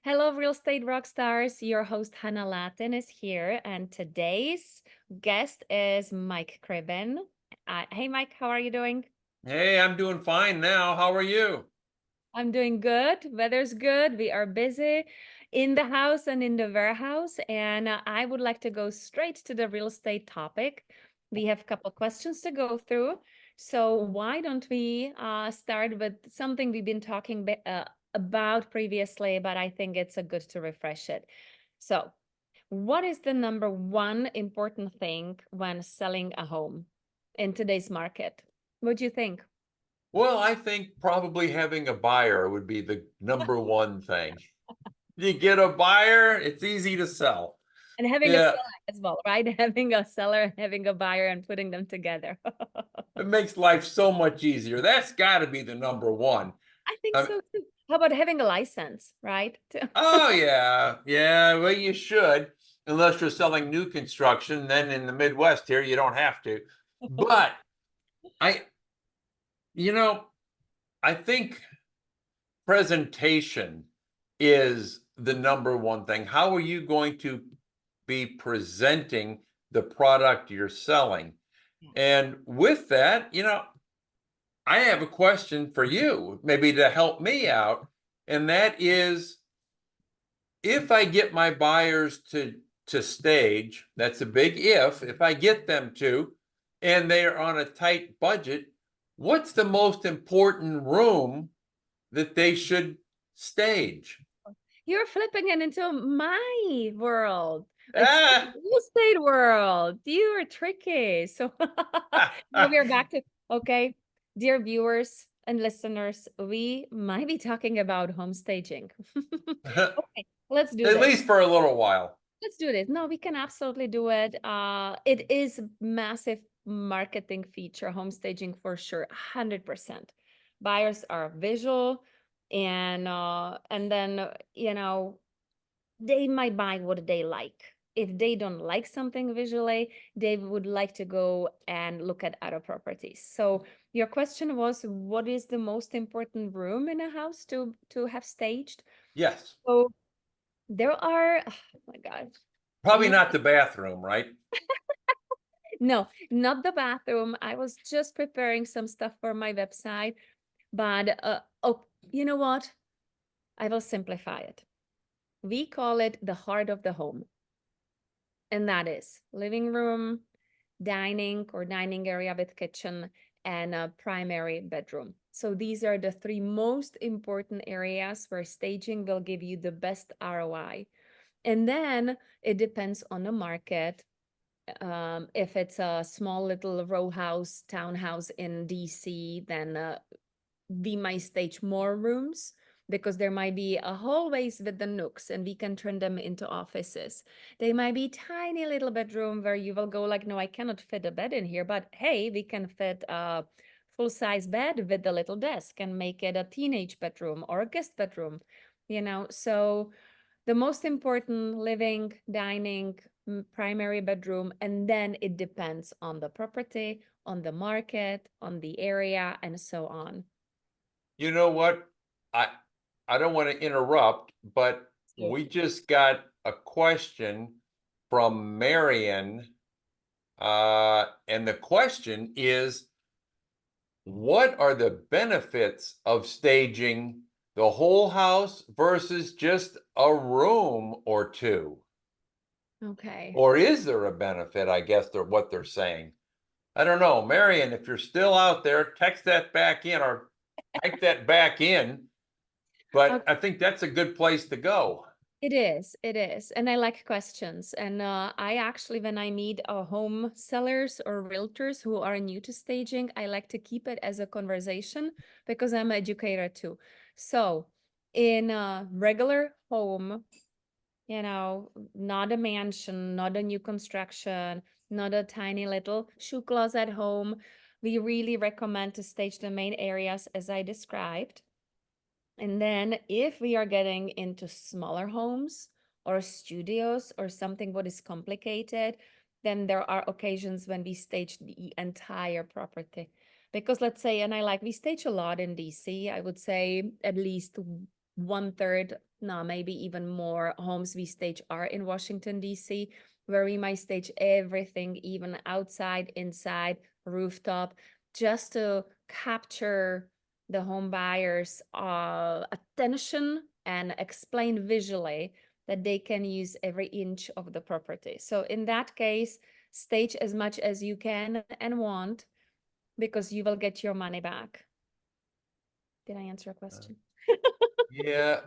Hello, Real Estate Rockstars. Your host, Hana Latyn, is here, and today's guest is Mike Cribben. Hey, Mike, how are you doing? Hey, I'm doing fine now. How are you? I'm doing good. Weather's good. We are busy in the house and in the warehouse, and I would like to go straight to the real estate topic. We have a couple questions to go through. So why don't we start with something we've been talking about previously, but I think it's a good to refresh it. So, what is the number one important thing when selling a home in today's market? What do you think? Well, I think probably having a buyer would be the number one thing. You get a buyer, it's easy to sell. And having a Yeah, seller as well, right? Having a seller and having a buyer and putting them together. it makes life so much easier. That's got to be the number one. I think Um, so too. How about having a license, right? oh yeah, yeah. Well, you should, unless you're selling new construction. Then in the Midwest here, you don't have to. But I, you know, I think presentation is the number one thing. How are you going to be presenting the product you're selling? Yes. And with that, I have a question for you, maybe to help me out. And that is, if I get my buyers to stage, that's a big if I get them to, and they're on a tight budget, what's the most important room that they should stage? You're flipping it into my world. It's the Ah, real estate world. You are tricky. So now we're back to, okay, dear viewers and listeners, we might be talking about home staging. at Okay, let's do this. least for a little while. Let's do this. No, we can absolutely do it. It is massive marketing feature, home staging for sure, 100%. Buyers are visual, and then they might buy what they like. If they don't like something visually, they would like to go and look at other properties. So your question was, what is the most important room in a house to have staged? Yes. So there are, oh my God. Probably not the bathroom, right? No, not the bathroom. I was just preparing some stuff for my website, but oh, you know what? I will simplify it. We call it the heart of the home, and that is living room, dining or dining area with kitchen, and a primary bedroom. So these are the three most important areas where staging will give you the best ROI. And then it depends on the market. If it's a small little row house, townhouse in DC, then we might stage more rooms because there might be a hallways with the nooks and we can turn them into offices. They might be tiny little bedroom where you will go like, no, I cannot fit a bed in here, but hey, we can fit a full-size bed with a little desk and make it a teenage bedroom or a guest bedroom, So the most important living, dining, primary bedroom, and then it depends on the property, on the market, on the area, and so on. You know what? I I don't want to interrupt, but we Absolutely. just got a question from Marion. And the question is, what are the benefits of staging the whole house versus just a room or two? Okay. Or is there a benefit? I guess they're what they're saying. I don't know. Marion, if you're still out there, text that back in or type that back in. But Okay. I think that's a good place to go. It is. It is. And I like questions. And I actually, when I meet home sellers or realtors who are new to staging, I like to keep it as a conversation because I'm an educator too. So in a regular home, not a mansion, not a new construction, not a tiny little shoe closet home. We really recommend to stage the main areas as I described. And then if we are getting into smaller homes or studios or something what is complicated, then there are occasions when we stage the entire property. Because let's say, and we stage a lot in DC, I would say at least one third, no, maybe even more homes we stage are in Washington, D.C., where we might stage everything, even outside, inside, rooftop, just to capture the home buyers' attention and explain visually that they can use every inch of the property. So in that case, stage as much as you can and want, because you will get your money back. Did I answer a question? Yeah.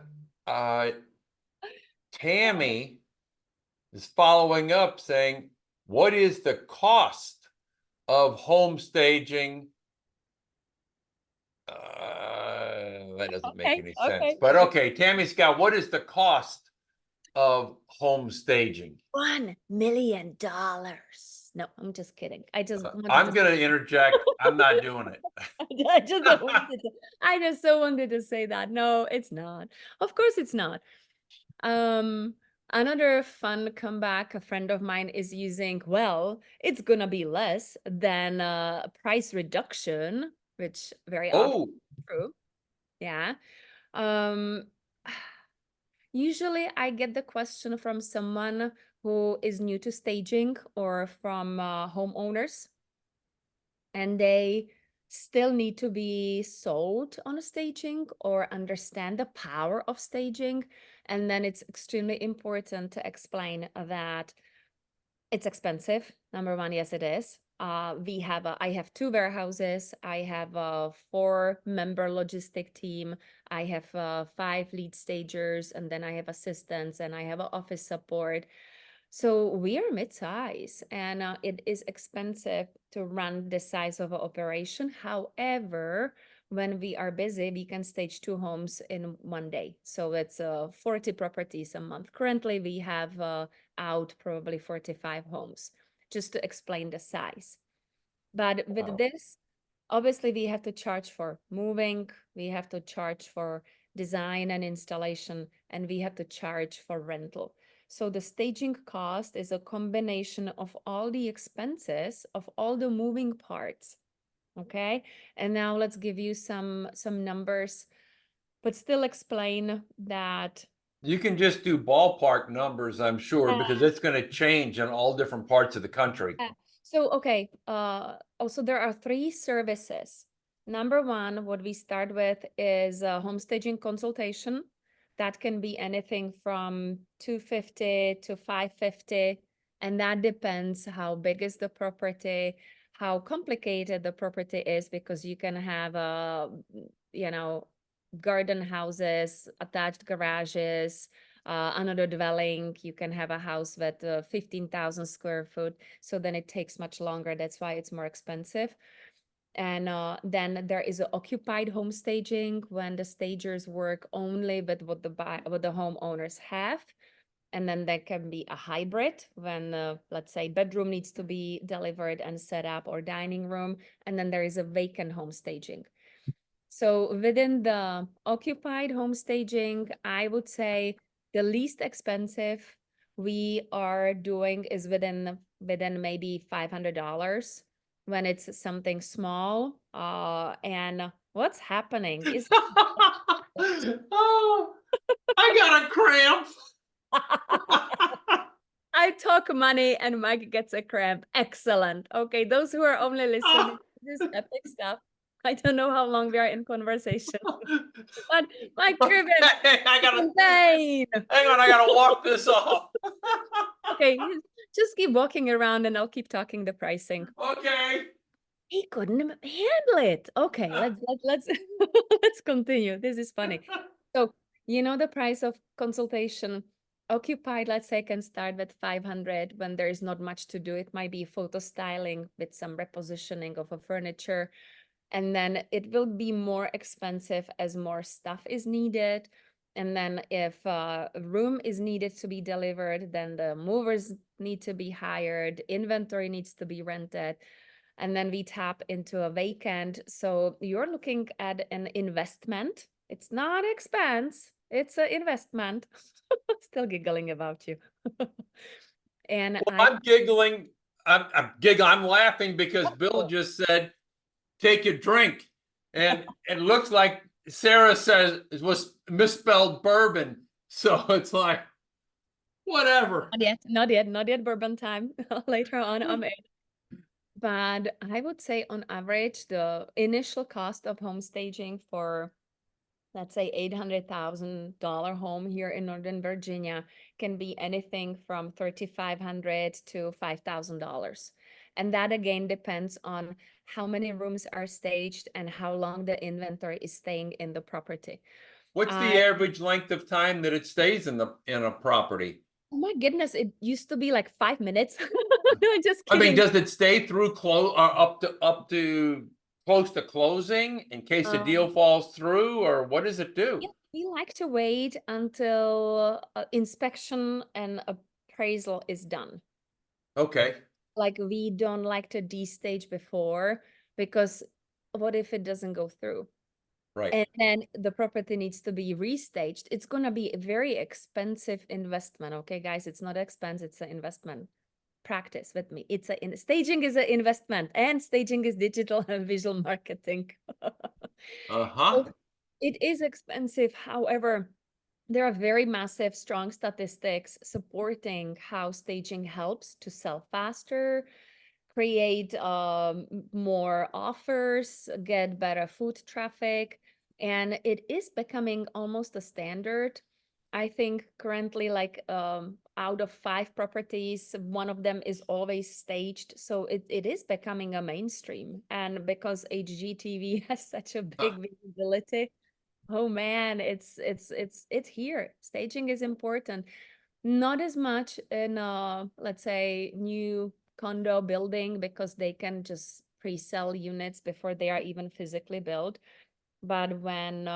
Tammy is following up saying, what is the cost of home staging? That doesn't make Okay, any sense. okay. But okay, Tammy Scott, what is the cost of home staging? $1 million. No, I'm just kidding. I just wanted I'm to. going to interject. I'm not doing it. I just don't wanted to, I just so wanted to say that. No, it's not. Of course, it's not. Another fun comeback a friend of mine is using, well, it's gonna be less than price reduction, which very often Oh, is true. Yeah. Um, Usually I get the question from someone who is new to staging or from homeowners, and they still need to be sold on a staging or understand the power of staging. And then it's extremely important to explain that it's expensive. Number one, yes, it is. I have 2 warehouses. I have a 4-member logistic team. I have 5 lead stagers, and then I have assistants, and I have a office support. So we are mid-size, and it is expensive to run this size of an operation. However, when we are busy, we can stage 2 homes in one day. So it's 40 properties a month. Currently, we have out probably 45 homes, just to explain the size. But with wow. this, obviously, we have to charge for moving, we have to charge for design and installation, and we have to charge for rental. So the staging cost is a combination of all the expenses of all the moving parts. Okay. And now let's give you some numbers, but still explain that. You can just do ballpark numbers, I'm sure, because it's going to change in all different parts of the country. Yeah. So, okay, also there are 3 services. Number one, what we start with is a home staging consultation. That can be anything from 250 to 550, and that depends how big is the property, how complicated the property is, because you can have you know, garden houses, attached garages, another dwelling. You can have a house with 15,000 square foot. So then it takes much longer. That's why it's more expensive. And then there is a occupied home staging, when the stagers work only with what the homeowners have. And then there can be a hybrid, when let's say bedroom needs to be delivered and set up, or dining room. And then there is a vacant home staging. So within the occupied home staging, I would say the least expensive we are doing is within maybe $500 when it's something small. And what's happening is Oh, I got a cramp. I talk money and Mike gets a cramp. Excellent. Okay, those who are only listening, this is epic stuff. I don't know how long we are in conversation, but Mike driven I is gotta insane. hang on. I gotta walk this off. Okay, just keep walking around and I'll keep talking the pricing. Okay. He couldn't handle it. Okay, let's let's continue. This is funny. So, the price of consultation occupied, let's say, can start with 500 when there is not much to do. It might be photo styling with some repositioning of a furniture. And then it will be more expensive as more stuff is needed. And then if a room is needed to be delivered, then the movers need to be hired, inventory needs to be rented, and then we tap into a vacant. So you're looking at an investment. It's not expense, it's an investment. Still giggling about you. And Well, I'm giggling. I'm giggling. I'm laughing because Bill oh, just said, "Take a drink," and it looks like Sarah says it was misspelled bourbon. So it's like, whatever. Not yet, not yet, not yet bourbon time. Later on, I'm in. But I would say on average, the initial cost of home staging for, let's say, $800,000 home here in Northern Virginia can be anything from $3,500 to $5,000. And that again depends on how many rooms are staged and how long the inventory is staying in the property. What's the I, average length of time that it stays in a property? oh my goodness, it used to be like 5 minutes. No, just I mean, kidding. does it stay through up to close to closing in case a deal Um, falls through, or what does it yeah, do? we like to wait until inspection and appraisal is done. Okay, Like we don't like to destage before because what if it doesn't go through? right. And then the property needs to be restaged. It's going to be a very expensive investment. Okay, guys, it's not expense, it's an investment. Practice with me. Staging is an investment, and staging is digital and visual marketing. Uh-huh. So it is expensive. However, there are very massive, strong statistics supporting how staging helps to sell faster, create more offers, get better foot traffic, and it is becoming almost a standard. I think currently, like out of 5 properties, one of them is always staged. So it is becoming a mainstream. And because HGTV has such a Uh, big visibility, oh man, it's here. Staging is important. Not as much in let's say new condo building because they can just pre-sell units before they are even physically built. But when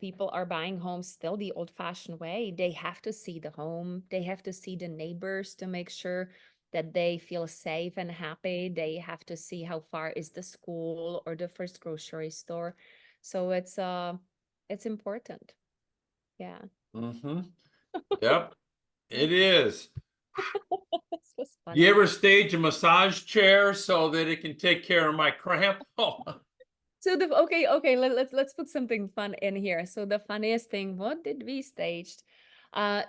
people are buying homes still the old-fashioned way, they have to see the home, they have to see the neighbors to make sure that they feel safe and happy. They have to see how far is the school or the first grocery store. So it's important. Yeah. mm-hmm. Yep, it is. This was You funny. ever stage a massage chair so that it can take care of my cramp? Oh, So okay, let's put something fun in here. So the funniest thing, what did we staged?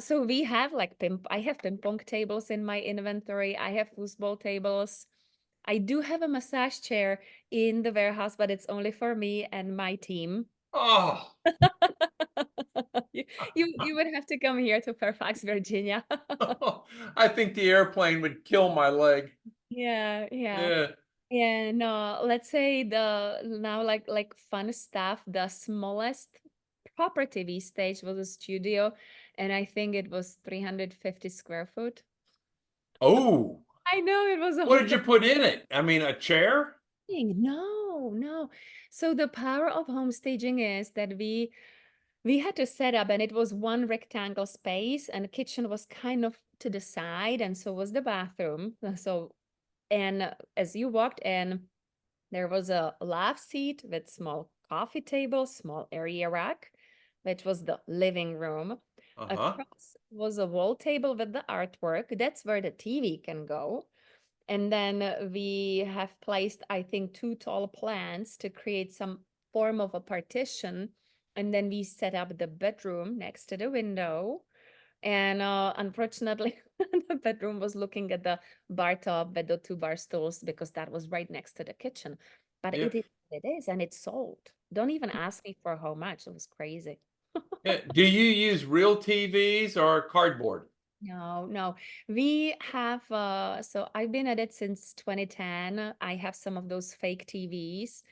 So we have like I have ping pong tables in my inventory. I have foosball tables. I do have a massage chair in the warehouse, but it's only for me and my team. oh. You, you would have to come here to Fairfax, Virginia. I think the airplane would kill my leg. Yeah, yeah. Yeah. Yeah, no, let's say the now like fun stuff, the smallest property we staged was a studio, and I think it was 350 square foot. Oh, I know it was a what whole did you put in it? I mean, a chair? thing. No, no. So the power of home staging is that we had to set up, and it was one rectangle space, and the kitchen was kind of to the side, and so was the bathroom. So, and as you walked in, there was a love seat with small coffee table, small area rack, which was the living room. Uh-huh. Across was a wall table with the artwork. That's where the TV can go. And then we have placed, I think, 2 tall plants to create some form of a partition. And then we set up the bedroom next to the window. And unfortunately, the bedroom was looking at the bar top with the 2 bar stools because that was right next to the kitchen. But Yeah. it is, and it's sold. Don't even ask me for how much. It was crazy. Yeah. Do you use real TVs or cardboard? No, no. We have so I've been at it since 2010. I have some of those fake TVs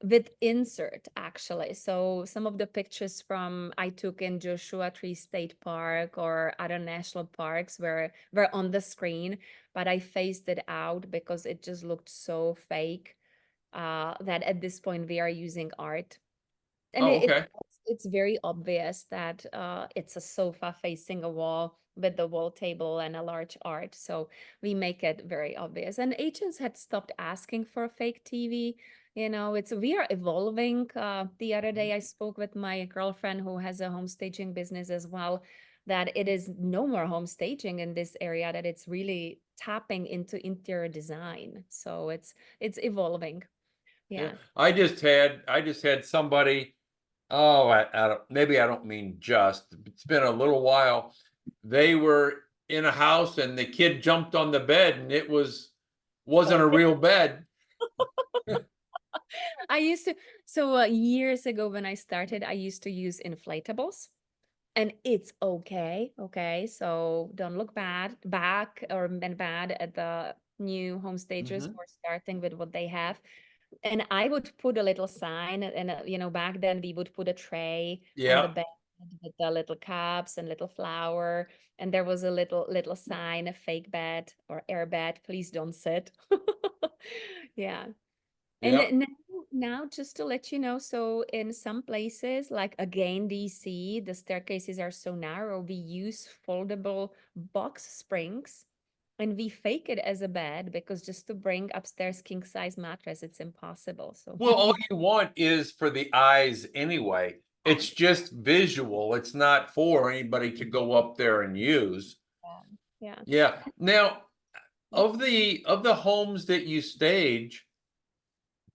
with insert actually. So some of the pictures from I took in Joshua Tree State Park or other national parks were on the screen, but I phased it out because it just looked so fake that at this point we are using art. And Oh, okay. it's very obvious that it's a sofa facing a wall with the wall table and a large art. So we make it very obvious. And agents had stopped asking for a fake TV. We are evolving. The other day I spoke with my girlfriend who has a home staging business as well, that it is no more home staging in this area, that it's really tapping into interior design. So it's evolving. Yeah. Yeah. I just had somebody Oh, I don't, maybe I don't mean just. It's been a little while. They were in a house and the kid jumped on the bed and it wasn't Oh, a real bed. I used to, so years ago when I started, I used to use inflatables. And it's okay. Okay. So don't look back or been bad at the new home stagers who Hmm. are starting with what they have. And I would put a little sign, and back then we would put a tray on the Yeah, bed with the little cups and little flower, and there was a little sign, a fake bed or air bed, please don't sit. Yeah. And yep. now, just to let you know, so in some places, like again, DC, the staircases are so narrow, we use foldable box springs and we fake it as a bed because just to bring upstairs king size mattress, it's impossible. So Well, all you want is for the eyes anyway. yeah, It's just visual. It's not for anybody to go up there and use. yeah. Yeah. Now, Yeah. of the homes that you stage,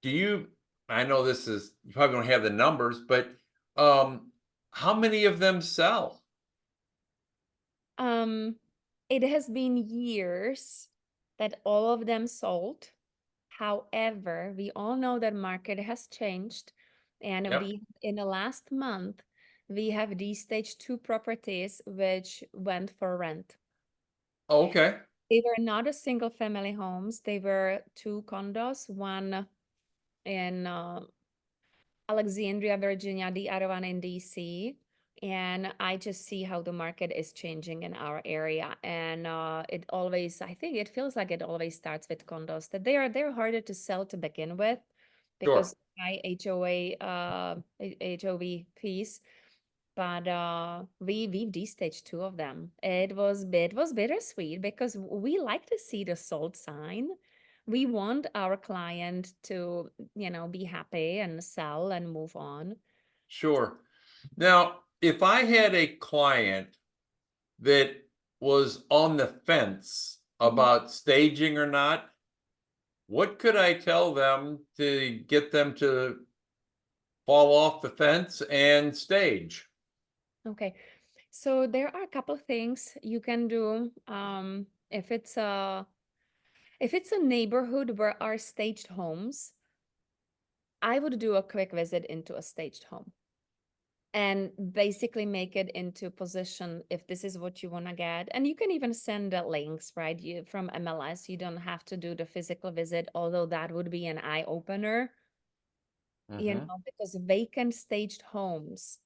do you, I know this is, you probably don't have the numbers, but um how many of them sell? Um, it has been years that all of them sold. However, we all know that market has changed, and Yep. we in the last month we have these stage two properties which went for rent. Okay. They were not a single family homes. They were two condos, one in Alexandria, Virginia, the other one in DC. And I just see how the market is changing in our area. And it always, I think it feels like it always starts with condos, that they're harder to sell to begin with Sure. because high HOA HOV piece. But we've de-staged two of them. It was bittersweet because we like to see the sold sign. We want our client to, be happy and sell and move on. Sure. Now, if I had a client that was on the fence Mhm. about staging or not, what could I tell them to get them to fall off the fence and stage? Okay. So there are a couple of things you can do. If it's a neighborhood where are staged homes, I would do a quick visit into a staged home and basically make it into position if this is what you want to get. And you can even send the links, right? You from MLS. You don't have to do the physical visit, although that would be an eye opener, Hmm. because vacant staged homes,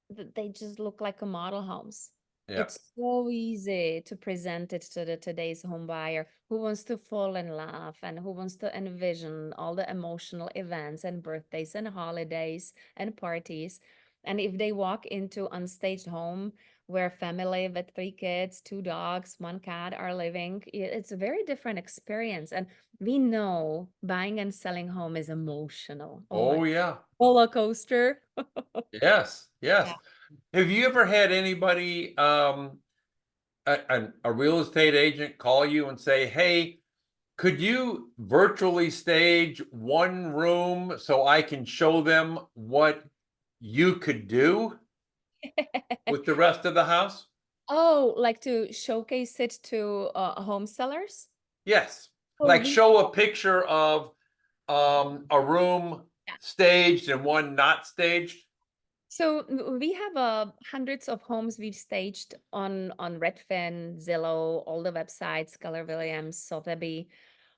they just look like a model homes. Yeah. It's so easy to present it to the today's home buyer who wants to fall in love and who wants to envision all the emotional events and birthdays and holidays and parties. And if they walk into unstaged home where family with three kids, two dogs, one cat are living, it's a very different experience. And we know buying and selling home is emotional. Oh my, Oh, yeah. roller coaster. Yes. Yes. Yeah. Have you ever had anybody, a real estate agent call you and say, hey, could you virtually stage one room so I can show them what you could do with the rest of the house? Oh, like to showcase it to home sellers? Yes. Oh, Like we show a picture of a room yeah. staged and one not staged. So we have hundreds of homes we've staged on Redfin, Zillow, all the websites, Keller Williams, Sotheby.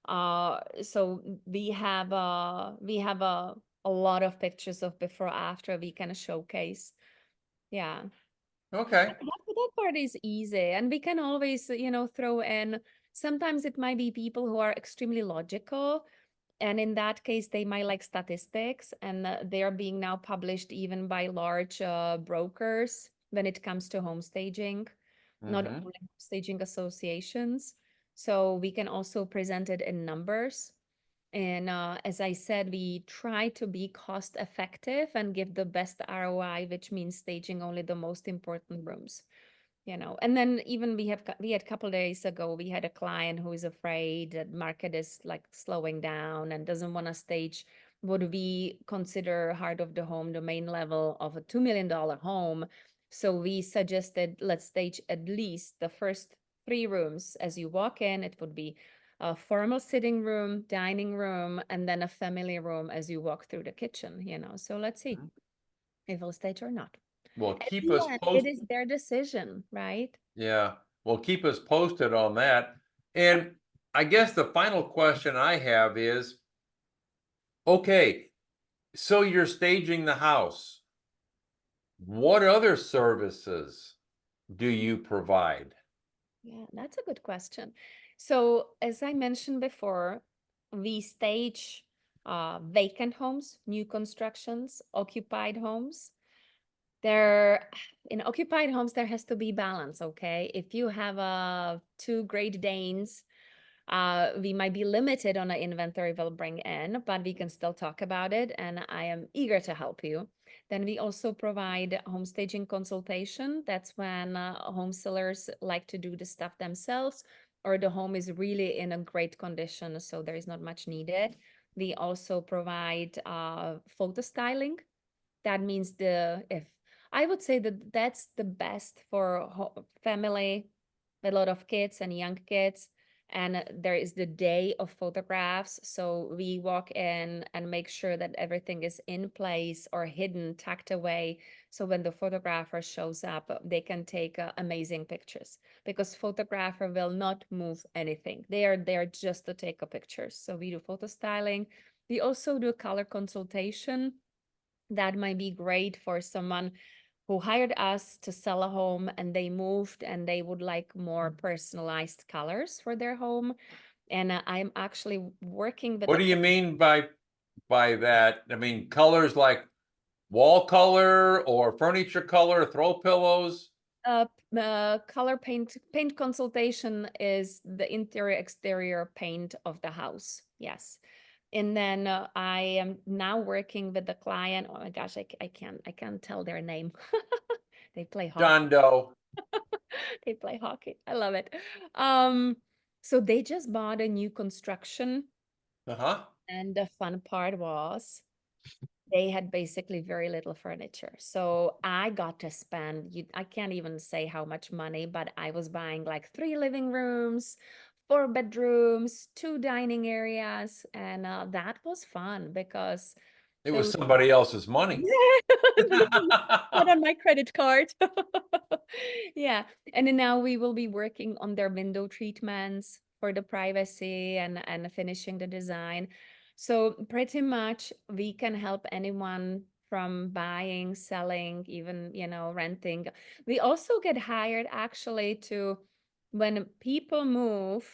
So we have a lot of pictures of before after we can showcase. Yeah. Okay. That part is easy, and we can always, throw in. Sometimes it might be people who are extremely logical, and in that case, they might like statistics, and they are being now published even by large brokers when it comes to home staging, not Hmm. only home staging associations. So we can also present it in numbers. And as I said, we try to be cost effective and give the best ROI, which means staging only the most important rooms. And then even we had a couple days ago, we had a client who is afraid that market is like slowing down and doesn't want to stage would we consider heart of the home, the main level of a $2 million home. So we suggested let's stage at least the first 3 rooms. As you walk in, it would be a formal sitting room, dining room, and then a family room as you walk through the kitchen, you know. So let's see if we'll stage or not. Well, At keep the us end, it posted. is their decision, right? Yeah, well, keep us posted on that. And I guess the final question I have is, okay, so you're staging the house. What other services do you provide? Yeah, that's a good question. So, as I mentioned before, we stage vacant homes, new constructions, occupied homes. There, in occupied homes, there has to be balance, okay? If you have two Great Danes, we might be limited on the inventory we'll bring in, but we can still talk about it, and I am eager to help you. Then we also provide home staging consultation. That's when home sellers like to do the stuff themselves, or the home is really in a great condition, so there is not much needed. We also provide photo styling. That means if I would say that that's the best for family with a lot of kids and young kids. And there is the day of photographs. So we walk in and make sure that everything is in place or hidden, tucked away. So when the photographer shows up, they can take amazing pictures because photographer will not move anything. They are there just to take a picture. So we do photo styling. We also do color consultation. That might be great for someone who hired us to sell a home and they moved and they would like more personalized colors for their home. And I'm actually working with What a do you mean by that? I mean, colors like wall color or furniture color, throw pillows. color paint consultation is the interior exterior paint of the house. Yes. And then I am now working with the client. Oh my gosh, I can't tell their name. They play hockey. John Doe. They play hockey. I love it. Um, so they just bought a new construction, Uh-huh. and the fun part was they had basically very little furniture. So I got to spend, I can't even say how much money, but I was buying like 3 living rooms, 4 bedrooms, 2 dining areas, and that was fun because It was those somebody else's money. not on my credit card. Yeah. And then now we will be working on their window treatments for the privacy and finishing the design. So pretty much we can help anyone from buying, selling, even, renting. We also get hired actually to when people move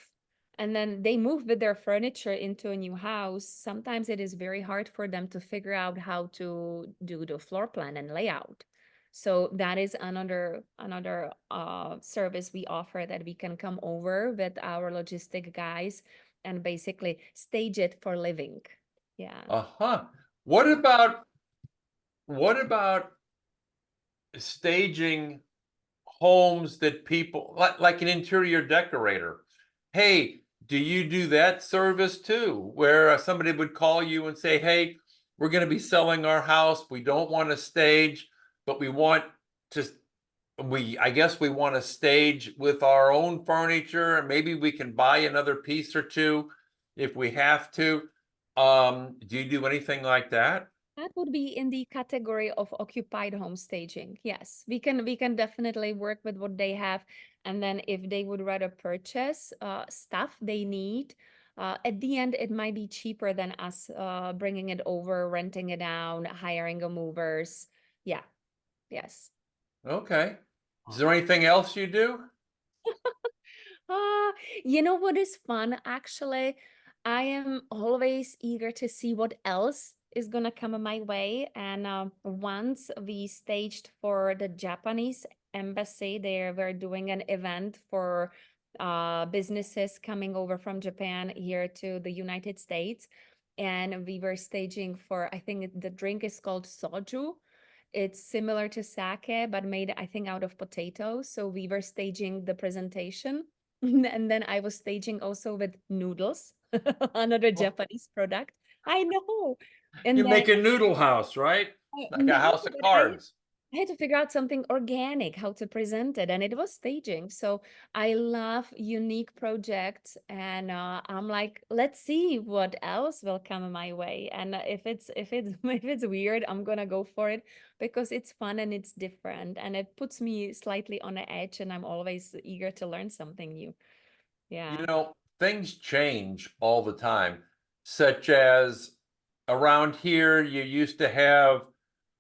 and then they move with their furniture into a new house. Sometimes it is very hard for them to figure out how to do the floor plan and layout. So that is another service we offer, that we can come over with our logistic guys and basically stage it for living. Yeah. Uh-huh. What about staging homes that people like an interior decorator? Hey, do you do that service too? Where somebody would call you and say, "Hey, we're going to be selling our house. We don't want to stage, but to I guess we want to stage with our own furniture, and maybe we can buy another piece or two if we have to." Do you do anything like that? That would be in the category of occupied home staging. Yes, we can definitely work with what they have, and then if they would rather purchase stuff they need, at the end it might be cheaper than us bringing it over, renting it out, hiring a movers. Yeah, yes. Okay. Is there anything else you do? Ah, you know what is fun actually? I am always eager to see what else is gonna come my way. And once we staged for the Japanese embassy, they were doing an event for businesses coming over from Japan here to the United States. And we were staging for, I think the drink is called soju. It's similar to sake, but made, I think, out of potatoes. So we were staging the presentation. And then I was staging also with noodles, another Oh, Japanese product. I know. And You then make a noodle house, right? Like a no, house of but cards. I had to figure out something organic, how to present it, and it was staging. So I love unique projects, and I'm like, let's see what else will come my way. And if it's if it's weird, I'm gonna go for it because it's fun and it's different, and it puts me slightly on the edge, and I'm always eager to learn something new. You Yeah. know, things change all the time, such as around here, you used to have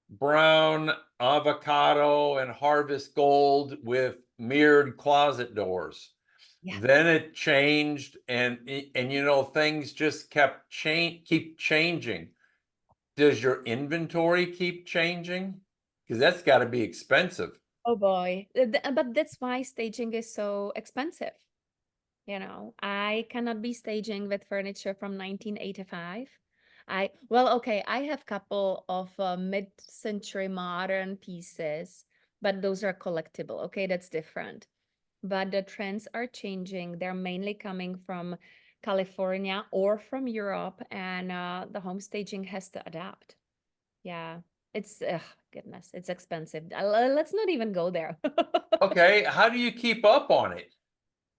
brown avocado and harvest gold with mirrored closet doors. Yeah. Then it changed, and you know, things just keep changing. Does your inventory keep changing? Because that's got to be expensive. Oh boy. But that's why staging is so expensive. I cannot be staging with furniture from 1985. Well, okay, I have couple of mid-century modern pieces, but those are collectible. Okay, that's different. But the trends are changing. They're mainly coming from California or from Europe, and the home staging has to adapt. Yeah, it's goodness, it's expensive. Let's not even go there. Okay, how do you keep up on it?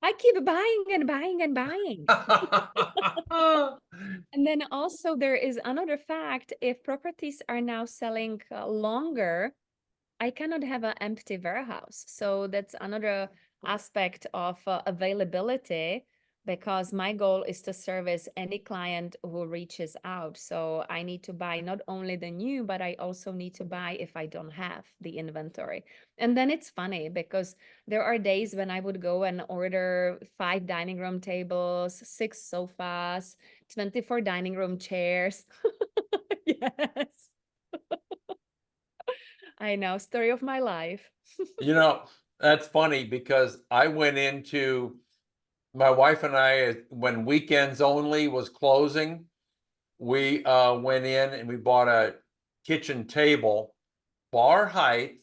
I keep buying and buying and buying. And then also there is another fact, if properties are now selling longer, I cannot have an empty warehouse. So that's another aspect of availability because my goal is to service any client who reaches out. So I need to buy not only the new, but I also need to buy if I don't have the inventory. And then it's funny because there are days when I would go and order 5 dining room tables, 6 sofas, 24 dining room chairs. Yes. I know, story of my life. You know, that's funny because I went into my wife and I, when Weekends Only was closing, we went in and we bought a kitchen table, bar height.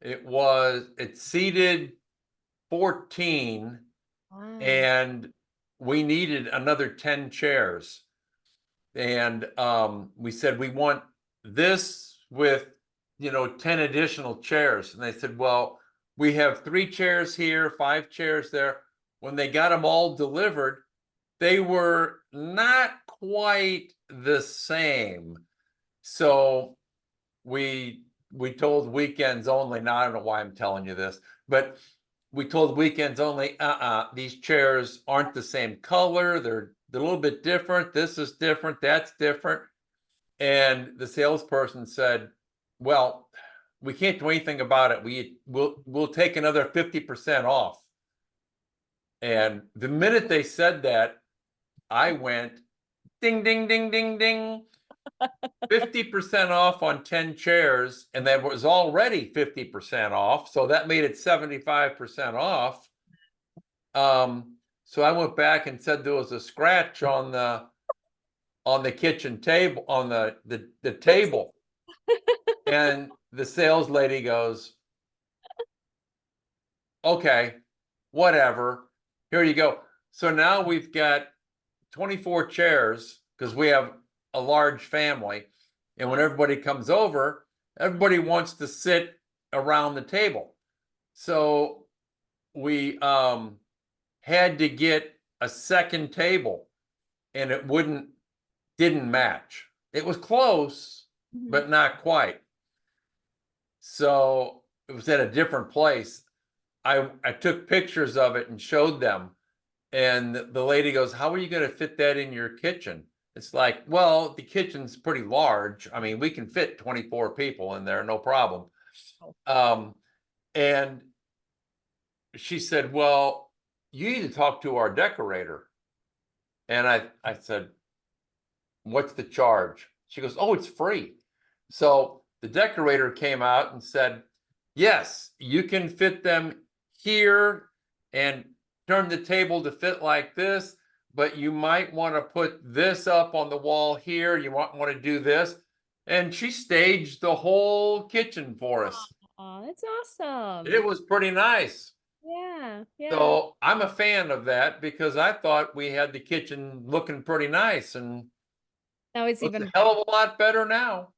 It seated 14, Wow. and we needed another 10 chairs. And we said, we want this with, 10 additional chairs. And they said, well, we have 3 chairs here, 5 chairs there. When they got them all delivered, they were not quite the same. So we told Weekends Only. Now I don't know why I'm telling you this, but we told Weekends Only, these chairs aren't the same color. They're a little bit different. This is different. That's different. And the salesperson said, well, we can't do anything about it. We'll take another 50% off. And the minute they said that, I went ding, ding, ding, ding, ding. 50% off on 10 chairs, and that was already 50% off. So that made it 75% off. So I went back and said there was a scratch on the kitchen table, on the Oopsie. table. And the sales lady goes, okay, whatever. Here you go. So now we've got 24 chairs because we have a large family. And when everybody comes over, everybody wants to sit around the table. So we had to get a second table, and didn't match. It was close, Mhm. but not quite. So it was at a different place. I took pictures of it and showed them. And the lady goes, how are you going to fit that in your kitchen? It's like, well, the kitchen's pretty large. I mean, we can fit 24 people in there, no problem. Oh. Um, and she said, well, you need to talk to our decorator. And I said, what's the charge? She goes, oh, it's free. So the decorator came out and said, yes, you can fit them here and turn the table to fit like this, but you might want to put this up on the wall here. You want to do this. And she staged the whole kitchen for us. Oh, that's It awesome. was pretty nice. Yeah, yeah. So I'm a fan of that because I thought we had the kitchen looking pretty nice. And Now it's Looks a even hell of a lot better now.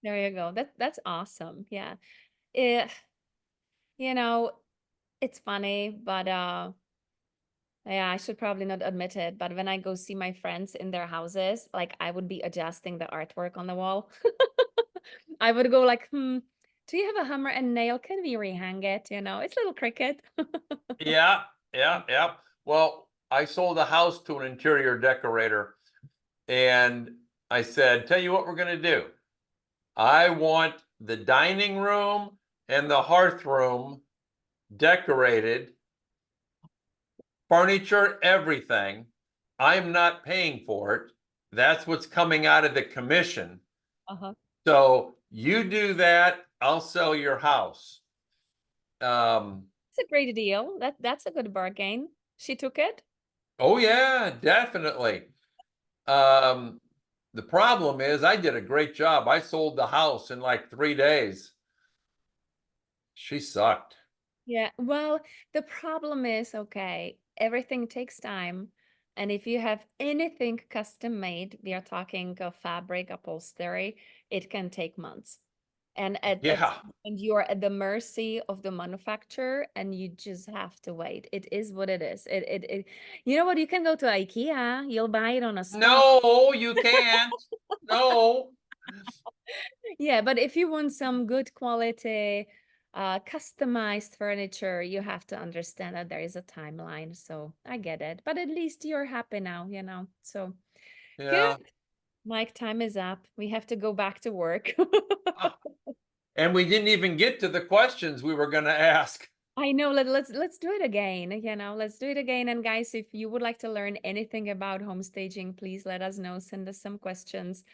there you go. That's awesome. Yeah. Eh, you know, it's funny, but yeah, I should probably not admit it, but when I go see my friends in their houses, like I would be adjusting the artwork on the wall. I would go like, do you have a hammer and nail? Can we rehang it? It's little cricket. Yeah, yeah, yeah. Well, I sold a house to an interior decorator, and I said, "Tell you what we're going to do. I want the dining room and the hearth room decorated, furniture, everything. I'm not paying for it. That's what's coming out of the commission. Uh-huh. So you do that, I'll sell your house." Um, It's a great deal. That's a good bargain. She took it. oh yeah, definitely. Um, the problem is I did a great job. I sold the house in like 3 days. She sucked. Yeah. Well, the problem is, okay, everything takes time. And if you have anything custom made, we are talking of fabric, upholstery, it can take months. And at Yeah. some point you are at the mercy of the manufacturer and you just have to wait. It is what it is. You know what? You can go to IKEA, you'll buy it on a spot. No, you can't. No. Yeah, but if you want some good quality, customized furniture, you have to understand that there is a timeline. So I get it. But at least you're happy now. So good. Yeah. Mike, time is up. We have to go back to work. Ah, and we didn't even get to the questions we were going to ask. I know. Let's do it again. Let's do it again. And guys, if you would like to learn anything about home staging, please let us know. Send us some questions.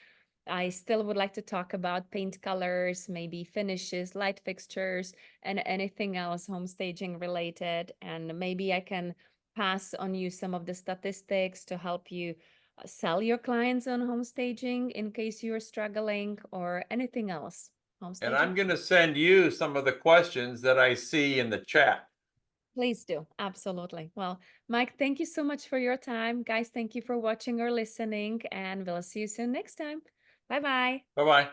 I still would like to talk about paint colors, maybe finishes, light fixtures, and anything else home staging related. And maybe I can pass on you some of the statistics to help you sell your clients on home staging in case you're struggling or anything else. Home And staging. I'm going to send you some of the questions that I see in the chat. Please do. Absolutely. Well, Mike, thank you so much for your time. Guys, thank you for watching or listening, and we'll see you soon next time. Bye bye. Bye bye.